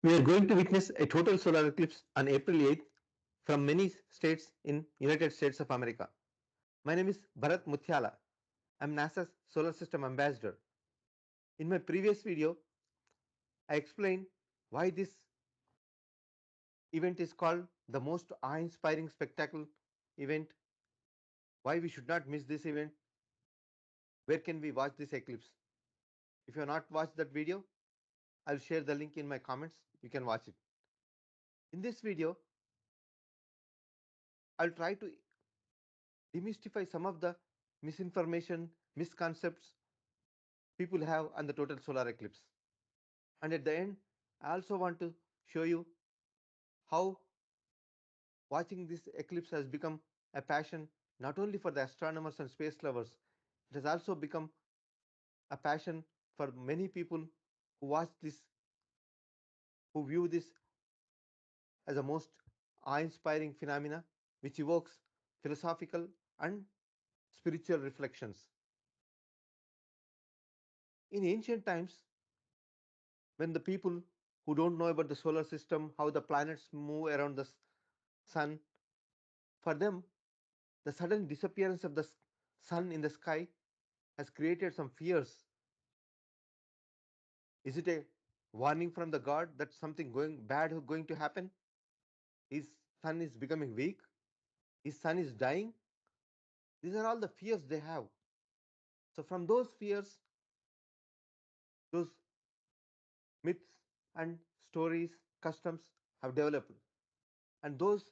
We are going to witness a total solar eclipse on April 8th from many states in United States of America. My name is Bharat Muthyala. I am NASA's Solar System Ambassador. In my previous video, I explained why this event is called the most awe-inspiring spectacle event, why we should not miss this event, where can we watch this eclipse. If you have not watched that video, I'll share the link in my comments. You can watch it. In this video, I'll try to demystify some of the misinformation, misconceptions people have on the total solar eclipse. And at the end, I also want to show you how watching this eclipse has become a passion not only for the astronomers and space lovers, it has also become a passion for many people who watch this, who view this as a most awe-inspiring phenomena which evokes philosophical and spiritual reflections. In ancient times, when the people who don't know about the solar system, how the planets move around the sun, for them, the sudden disappearance of the sun in the sky has created some fears. Is it a warning from the god that something going bad is going to happen? His sun is becoming weak. His sun is dying. These are all the fears they have. So from those fears, those myths and stories, customs have developed. And those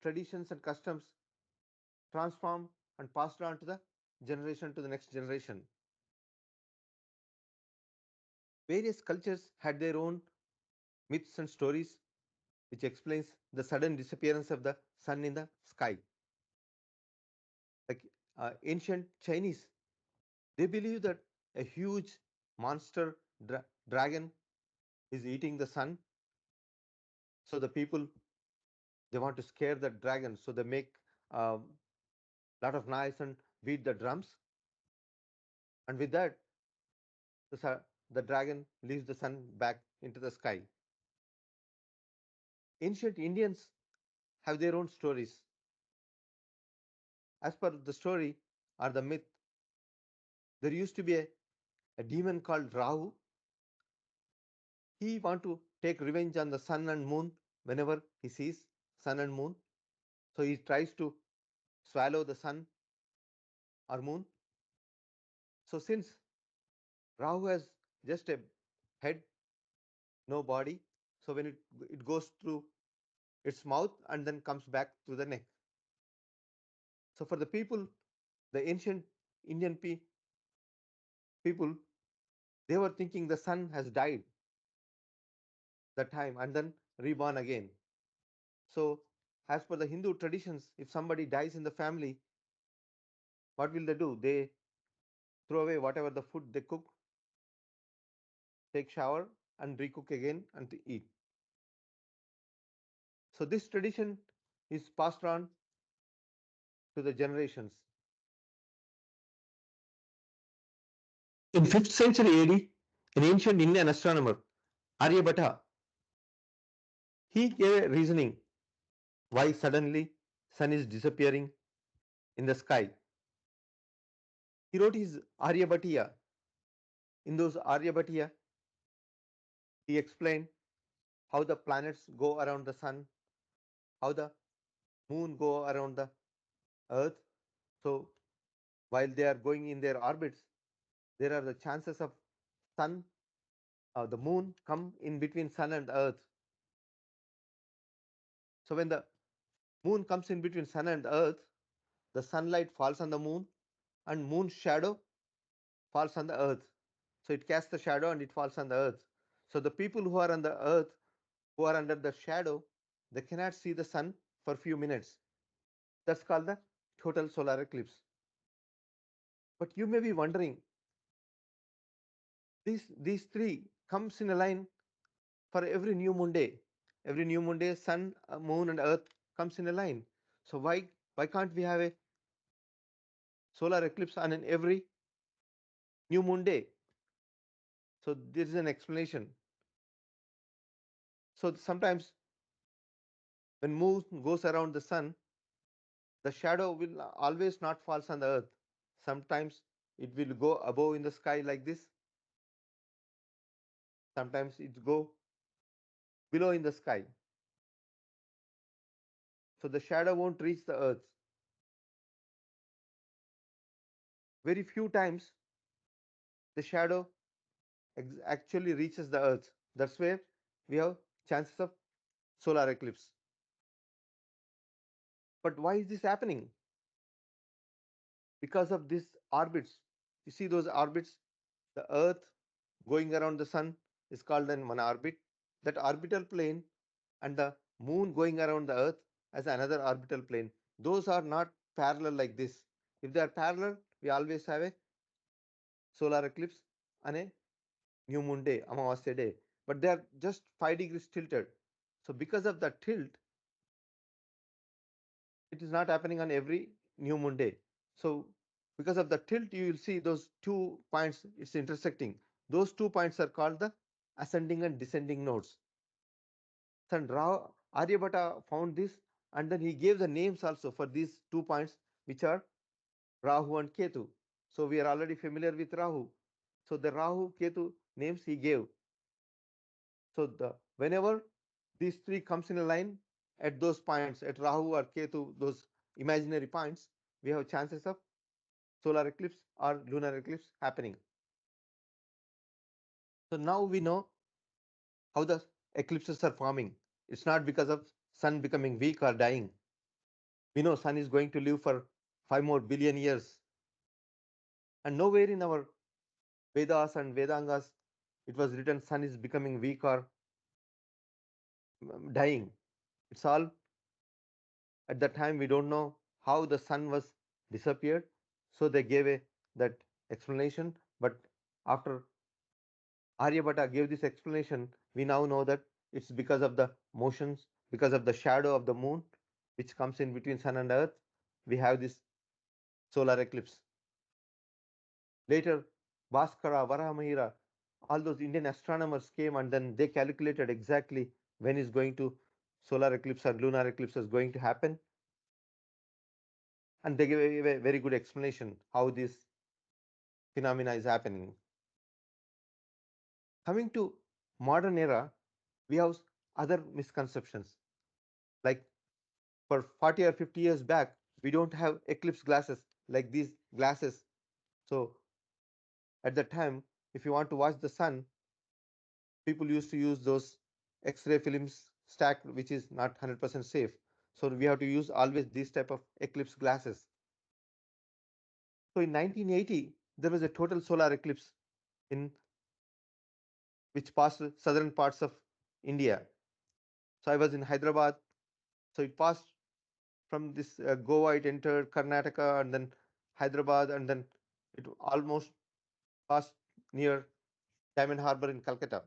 traditions and customs transform and passed on to the generation to the next generation. Various cultures had their own myths and stories which explains the sudden disappearance of the sun in the sky. Like ancient Chinese, they believe that a huge monster dragon is eating the sun. So the people, they want to scare the dragon, so they make a lot of noise and beat the drums. And with that, the dragon leaves the sun back into the sky. Ancient Indians have their own stories. As per the story or the myth, there used to be a demon called Rahu. He want to take revenge on the sun and moon whenever he sees sun and moon. So he tries to swallow the sun or moon. So since Rahu has just a head, no body, so when it goes through its mouth and then comes back through the neck. So for the people, the ancient Indian people, they were thinking the sun has died that time and then reborn again. So as per the Hindu traditions, if somebody dies in the family, what will they do? They throw away whatever the food they cook, take shower and recook again and to eat. So this tradition is passed on to the generations. In 5th century AD, an ancient Indian astronomer, Aryabhatta, he gave a reasoning why suddenly sun is disappearing in the sky. He wrote his Aryabhatiya. In those Aryabhatiya, he explained how the planets go around the sun, how the moon go around the earth. So while they are going in their orbits, there are the chances of sun, the moon come in between sun and earth. So when the moon comes in between sun and earth, the sunlight falls on the moon and moon's shadow falls on the earth. So it casts the shadow and it falls on the earth. So the people who are on the earth, who are under the shadow, they cannot see the sun for a few minutes. That's called the total solar eclipse. But you may be wondering, these three comes in a line for every new moon day. Every new moon day, sun, moon, and earth comes in a line. So why can't we have a solar eclipse on an every new moon day? So there is an explanation. So sometimes when moon goes around the sun, the shadow will always not falls on the earth. Sometimes it will go above in the sky like this. Sometimes it go below in the sky. So the shadow won't reach the earth. Very few times the shadow actually reaches the earth. That's where we have chances of solar eclipse. But why is this happening? Because of these orbits. You see those orbits, the earth going around the sun is called an one orbit. That orbital plane and the moon going around the earth as another orbital plane. Those are not parallel like this. If they are parallel, we always have a solar eclipse and a new moon day, Amavasya day. But they are just 5 degrees tilted. So because of that tilt, it is not happening on every new moon day. So because of the tilt, you will see those 2 points, it's intersecting. Those 2 points are called the ascending and descending nodes. And Aryabhatta found this, and then he gave the names also for these 2 points, which are Rahu and Ketu. So we are already familiar with Rahu. So the Rahu Ketu names he gave. So whenever these three comes in a line at those points, at Rahu or Ketu, those imaginary points, we have chances of solar eclipse or lunar eclipse happening. So now we know how the eclipses are forming. It's not because of sun becoming weak or dying. We know sun is going to live for 5 more billion years. And nowhere in our Vedas and Vedangas it was written sun is becoming weak or dying. It's all at that time we don't know how the sun was disappeared. So they gave that explanation. But after Aryabhatta gave this explanation, we now know that it's because of the motions, because of the shadow of the moon, which comes in between sun and earth. We have this solar eclipse. Later, Bhaskara, Varahamihira, all those Indian astronomers came and then they calculated exactly when is going to solar eclipse or lunar eclipse is going to happen. And they gave a very good explanation how this phenomena is happening. Coming to modern era, we have other misconceptions. Like for 40 or 50 years back, we don't have eclipse glasses like these glasses. So at that time, if you want to watch the sun, people used to use those X-ray films stacked, which is not 100% safe. So we have to use always these type of eclipse glasses. So in 1980, there was a total solar eclipse in which passed southern parts of India. So I was in Hyderabad. So it passed from this Goa, it entered Karnataka and then Hyderabad, and then it almost passed near Diamond Harbor in Calcutta.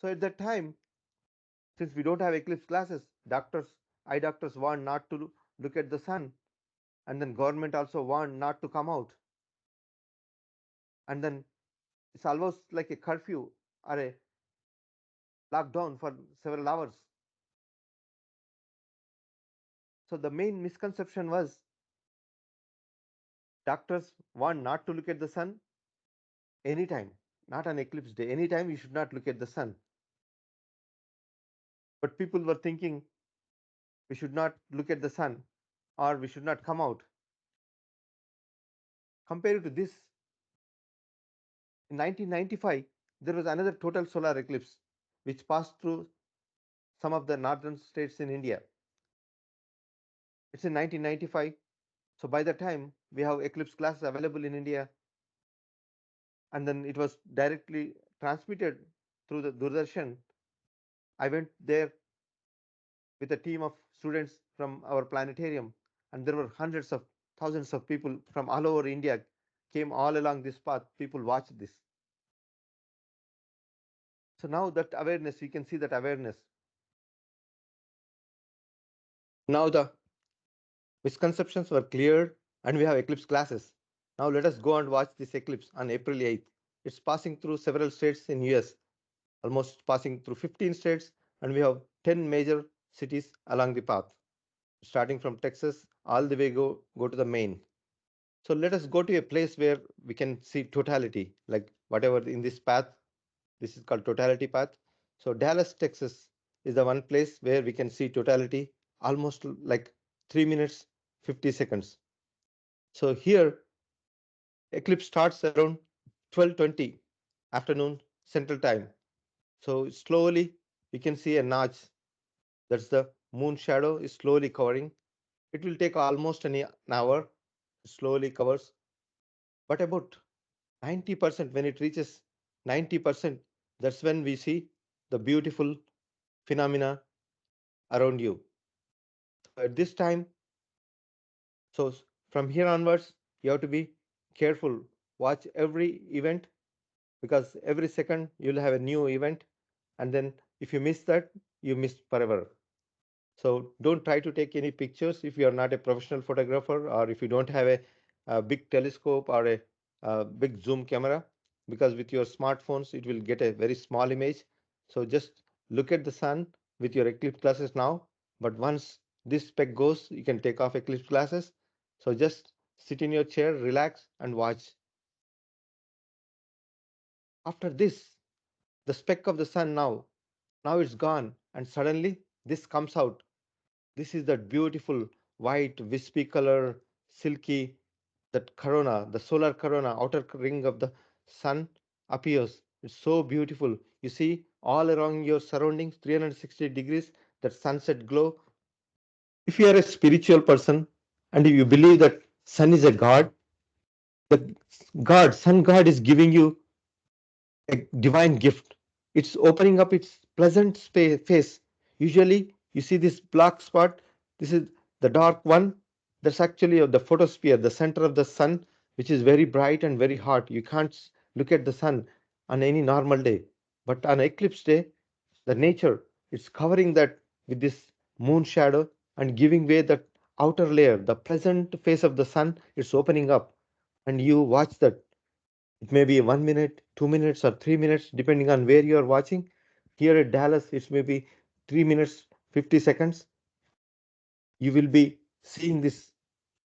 So at that time, since we don't have eclipse glasses, eye doctors warned not to look at the sun, and then government also warned not to come out. And then it's almost like a curfew or a lockdown for several hours. So the main misconception was doctors want not to look at the sun anytime, not on eclipse day. Anytime you should not look at the sun. But people were thinking we should not look at the sun or we should not come out. Compared to this, in 1995, there was another total solar eclipse which passed through some of the northern states in India. It's in 1995. So by the time we have eclipse glasses available in India, and then it was directly transmitted through the Doordarshan, I went there with a team of students from our planetarium, and there were hundreds of thousands of people from all over India came all along this path. People watched this. So now that awareness, we can see that awareness. Now the misconceptions were cleared and we have eclipse classes. Now let us go and watch this eclipse on April 8th. It's passing through several states in US. almost passing through 15 states, and we have 10 major cities along the path, starting from Texas all the way go to the Maine. So let us go to a place where we can see totality, like whatever in this path. This is called totality path. So Dallas, Texas is the one place where we can see totality almost like 3 minutes 50 seconds. So here eclipse starts around 12:20 afternoon central time. So slowly we can see a notch. That's the moon shadow is slowly covering. It will take almost an hour. Slowly covers, but about 90% when it reaches 90%, that's when we see the beautiful phenomena around you. So at this time, so from here onwards, you have to be careful. Watch every event because every second you'll have a new event, and then if you miss that, you miss forever. So don't try to take any pictures if you are not a professional photographer or if you don't have a big telescope or a big zoom camera, because with your smartphones it will get a very small image. So just look at the sun with your eclipse glasses now. But once this speck goes, you can take off eclipse glasses. So just sit in your chair, relax and watch. After this, the speck of the sun now it's gone and suddenly this comes out. This is that beautiful white, wispy color, silky, that corona, the solar corona, outer ring of the sun appears. It's so beautiful. You see all around your surroundings, 360 degrees, that sunset glow. If you are a spiritual person and if you believe that sun is a god, the sun god is giving you a divine gift. It's opening up its pleasant face. Usually, you see this black spot. This is the dark one. That's actually the photosphere, the center of the sun, which is very bright and very hot. You can't look at the sun on any normal day. But on eclipse day, the nature is covering that with this moon shadow and giving way that outer layer, the pleasant face of the sun. It's opening up, and you watch that. It may be 1 minute, 2 minutes, or 3 minutes, depending on where you are watching. Here at Dallas, it's maybe 3 minutes, 50 seconds. You will be seeing this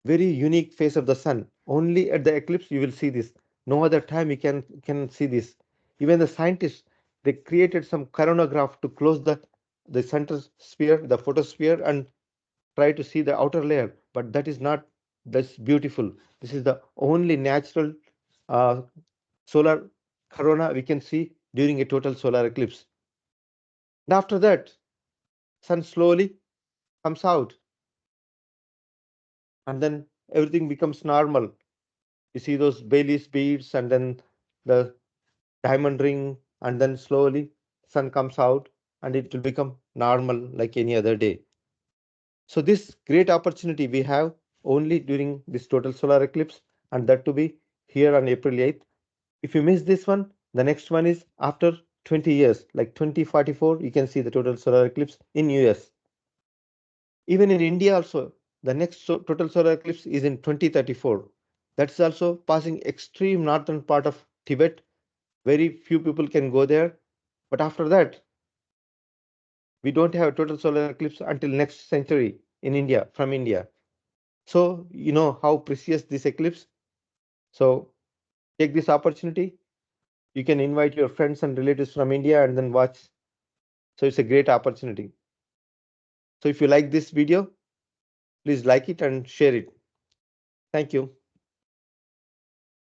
very unique face of the sun. Only at the eclipse you will see this. No other time you can see this. Even the scientists, they created some coronagraph to close the center sphere, the photosphere, and try to see the outer layer. But that is not that's beautiful. This is the only natural uh, solar corona we can see during a total solar eclipse. And after that, sun slowly comes out, and then everything becomes normal. You see those Bailey's beads, and then the diamond ring, and then slowly sun comes out, and it will become normal like any other day. So this great opportunity we have only during this total solar eclipse, and that to be here on April 8th. If you miss this one, the next one is after 20 years, like 2044, you can see the total solar eclipse in US. Even in India also, the next total solar eclipse is in 2034. That's also passing extreme northern part of Tibet. Very few people can go there. But after that, we don't have a total solar eclipse until next century in India, from India. So you know how precious this eclipse. So take this opportunity. You can invite your friends and relatives from India and then watch. So it's a great opportunity. So if you like this video, please like it and share it. Thank you.